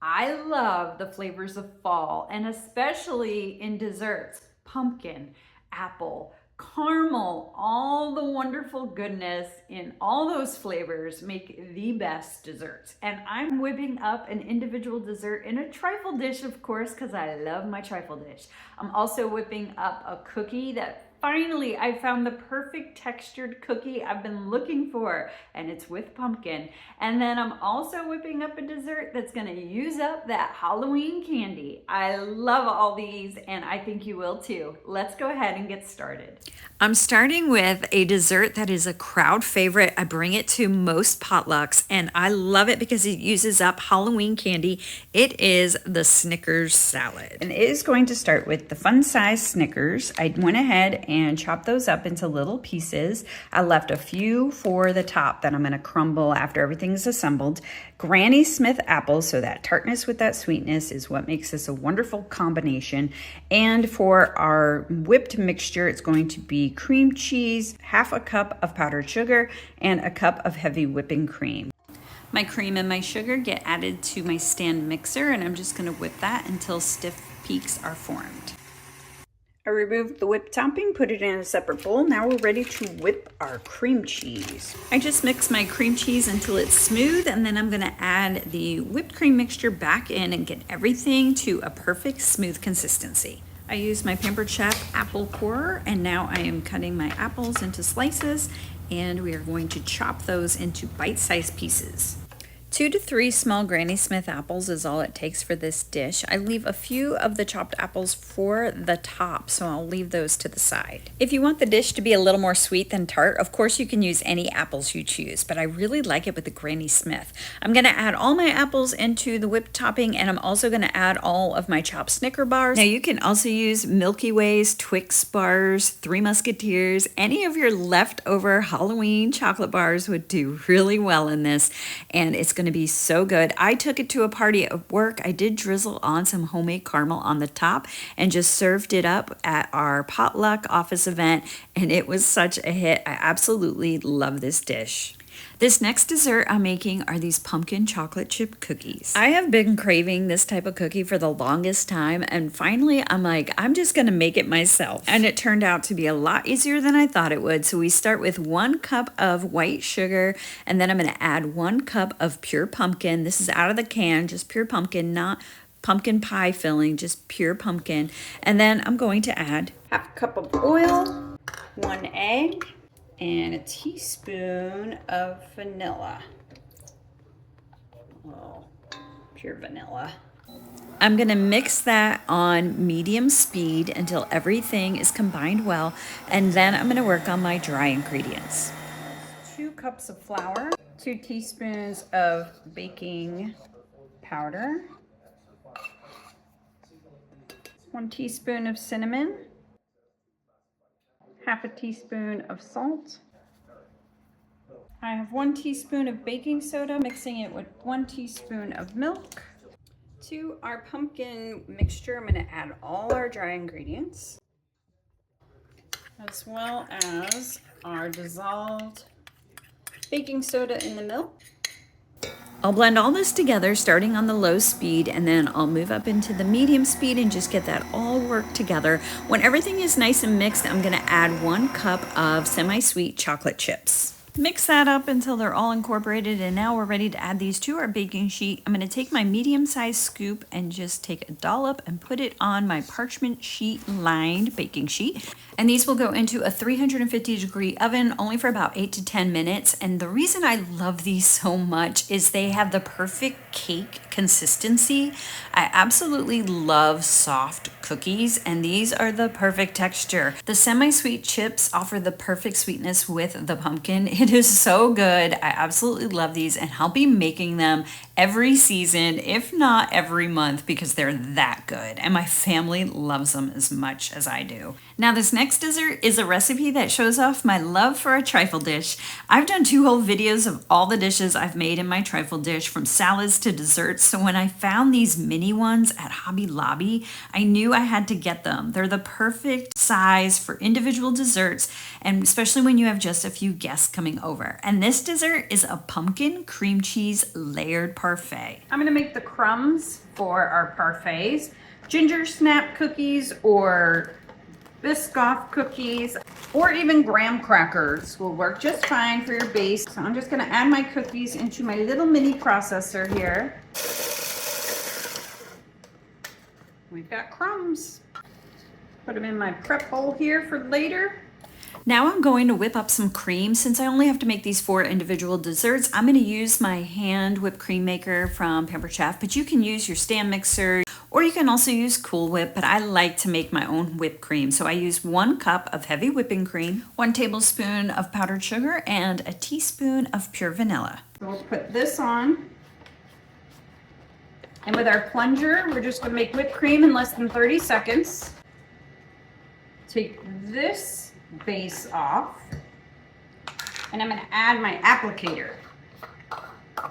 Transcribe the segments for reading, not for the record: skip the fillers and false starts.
I love the flavors of fall, and especially in desserts. Pumpkin, apple, caramel, all the wonderful goodness in all those flavors make the best desserts. And I'm whipping up an individual dessert in a trifle dish, of course, because I love my trifle dish. I'm also whipping up a cookie that finally I found the perfect textured cookie I've been looking for, and it's with pumpkin. And then I'm also whipping up a dessert that's gonna use up that Halloween candy. I love all these, and I think you will too. Let's go ahead and get started. I'm starting with a dessert that is a crowd favorite. I bring it to most potlucks, and I love it because it uses up Halloween candy. It is the Snickers salad. And it is going to start with the fun size Snickers. I went ahead and chopped those up into little pieces. I left a few for the top that I'm gonna crumble after everything's assembled. Granny Smith apples, so that tartness with that sweetness is what makes this a wonderful combination. And for our whipped mixture, it's going to be cream cheese, half a cup of powdered sugar, and a cup of heavy whipping cream. My cream and my sugar get added to my stand mixer, and I'm just gonna whip that until stiff peaks are formed. I removed the whipped topping, put it in a separate bowl. Now we're ready to whip our cream cheese. I just mix my cream cheese until it's smooth, and then I'm gonna add the whipped cream mixture back in and get everything to a perfect smooth consistency. I use my Pampered Chef apple corer, and now I am cutting my apples into slices, and we are going to chop those into bite-sized pieces. 2 to 3 small Granny Smith apples is all it takes for this dish. I leave a few of the chopped apples for the top, so I'll leave those to the side. If you want the dish to be a little more sweet than tart, of course you can use any apples you choose, but I really like it with the Granny Smith. I'm gonna add all my apples into the whipped topping, and I'm also gonna add all of my chopped Snicker bars. Now you can also use Milky Ways, Twix bars, Three Musketeers, any of your leftover Halloween chocolate bars would do really well in this, and it's going to be so good. I took it to a party at work. I did drizzle on some homemade caramel on the top and just served it up at our potluck office event, and it was such a hit. I absolutely love this dish. This next dessert I'm making are these pumpkin chocolate chip cookies. I have been craving this type of cookie for the longest time, and finally I'm like, I'm just gonna make it myself. And it turned out to be a lot easier than I thought it would. So we start with 1 cup of white sugar, and then I'm gonna add 1 cup of pure pumpkin. This is out of the can, just pure pumpkin, not pumpkin pie filling, just pure pumpkin. And then I'm going to add half a cup of oil, 1 egg, and a teaspoon of vanilla. Oh, pure vanilla. I'm gonna mix that on medium speed until everything is combined well, and then I'm gonna work on my dry ingredients. 2 cups of flour, 2 teaspoons of baking powder, 1 teaspoon of cinnamon, half a teaspoon of salt. I have 1 teaspoon of baking soda, mixing it with 1 teaspoon of milk. To our pumpkin mixture, I'm going to add all our dry ingredients, as well as our dissolved baking soda in the milk. I'll blend all this together starting on the low speed, and then I'll move up into the medium speed and just get that all worked together. When everything is nice and mixed, I'm gonna add 1 cup of semi-sweet chocolate chips. Mix that up until they're all incorporated, and now we're ready to add these to our baking sheet. I'm gonna take my medium-sized scoop and just take a dollop and put it on my parchment sheet lined baking sheet. And these will go into a 350-degree oven only for about 8 to 10 minutes. And the reason I love these so much is they have the perfect cake consistency. I absolutely love soft cookies, and these are the perfect texture. The semi-sweet chips offer the perfect sweetness with the pumpkin. It is so good. I absolutely love these, and I'll be making them every season, if not every month, because they're that good, and my family loves them as much as I do. Now this next dessert is a recipe that shows off my love for a trifle dish. I've done 2 whole videos of all the dishes I've made in my trifle dish, from salads to desserts, so when I found these mini ones at Hobby Lobby, I knew I had to get them. They're the perfect size for individual desserts, and especially when you have just a few guests coming over. And this dessert is a pumpkin cream cheese layered parfait. parfait. I'm gonna make the crumbs for our parfaits. Ginger snap cookies or Biscoff cookies or even graham crackers will work just fine for your base. So I'm just gonna add my cookies into my little mini processor here. We've got crumbs. Put them in my prep bowl here for later. Now I'm going to whip up some cream. Since I only have to make these 4 individual desserts, I'm going to use my hand whipped cream maker from Pampered Chef, but you can use your stand mixer or you can also use Cool Whip, but I like to make my own whipped cream. So I use 1 cup of heavy whipping cream, 1 tablespoon of powdered sugar, and a teaspoon of pure vanilla. So we'll put this on. And with our plunger, we're just going to make whipped cream in less than 30 seconds. Take this base off, and I'm going to add my applicator.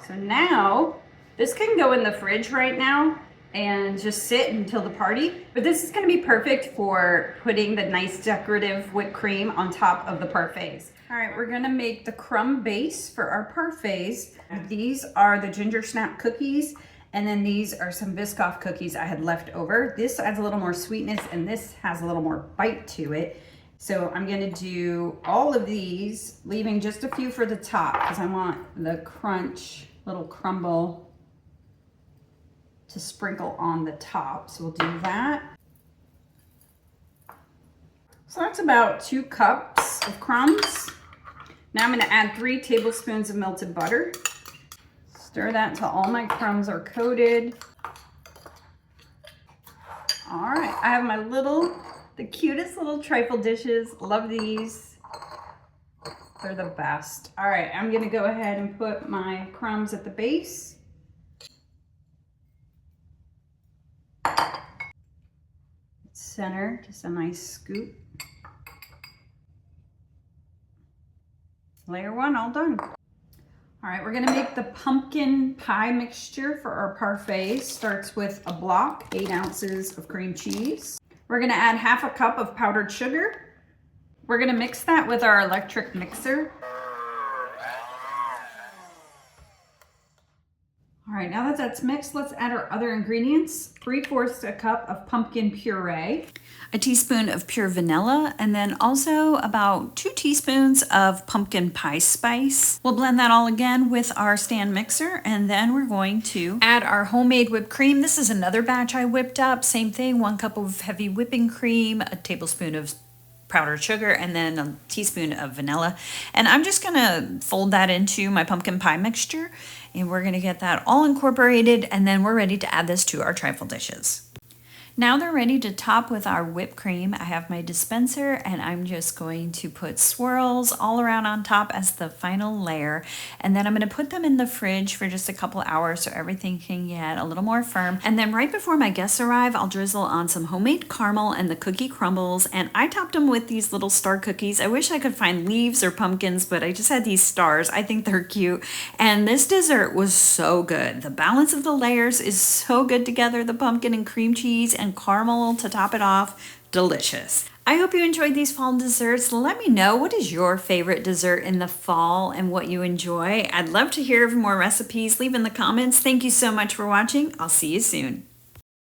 So now this can go in the fridge right now and just sit until the party, but this is going to be perfect for putting the nice decorative whipped cream on top of the parfaits. All right, we're going to make the crumb base for our parfaits. These are the ginger snap cookies, and then these are some Biscoff cookies I had left over. This adds a little more sweetness and this has a little more bite to it. So I'm gonna do all of these, leaving just a few for the top because I want the crunch, little crumble to sprinkle on the top. So we'll do that. So that's about 2 cups of crumbs. Now I'm gonna add 3 tablespoons of melted butter. Stir that until all my crumbs are coated. All right, I have my the cutest little trifle dishes. Love these. They're the best. All right, I'm gonna go ahead and put my crumbs at the base. Center, just a nice scoop. Layer 1, all done. All right, we're gonna make the pumpkin pie mixture for our parfait. Starts with a block, 8 ounces of cream cheese. We're gonna add 1/2 cup of powdered sugar. We're gonna mix that with our electric mixer. All right, now that that's mixed, let's add our other ingredients. 3/4 a cup of pumpkin puree, a teaspoon of pure vanilla, and then also about 2 teaspoons of pumpkin pie spice. We'll blend that all again with our stand mixer, and then we're going to add our homemade whipped cream. This is another batch I whipped up. Same thing, 1 cup of heavy whipping cream, a tablespoon of powdered sugar, and then a teaspoon of vanilla. And I'm just gonna fold that into my pumpkin pie mixture, and we're gonna get that all incorporated, and then we're ready to add this to our trifle dishes. Now they're ready to top with our whipped cream. I have my dispenser and I'm just going to put swirls all around on top as the final layer. And then I'm gonna put them in the fridge for just a couple hours so everything can get a little more firm. And then right before my guests arrive, I'll drizzle on some homemade caramel and the cookie crumbles. And I topped them with these little star cookies. I wish I could find leaves or pumpkins, but I just had these stars. I think they're cute. And this dessert was so good. The balance of the layers is so good together. The pumpkin and cream cheese and caramel to top it off. Delicious. I hope you enjoyed these fall desserts. Let me know, what is your favorite dessert in the fall and what you enjoy? I'd love to hear of more recipes. Leave in the comments. Thank you so much for watching. I'll see you soon.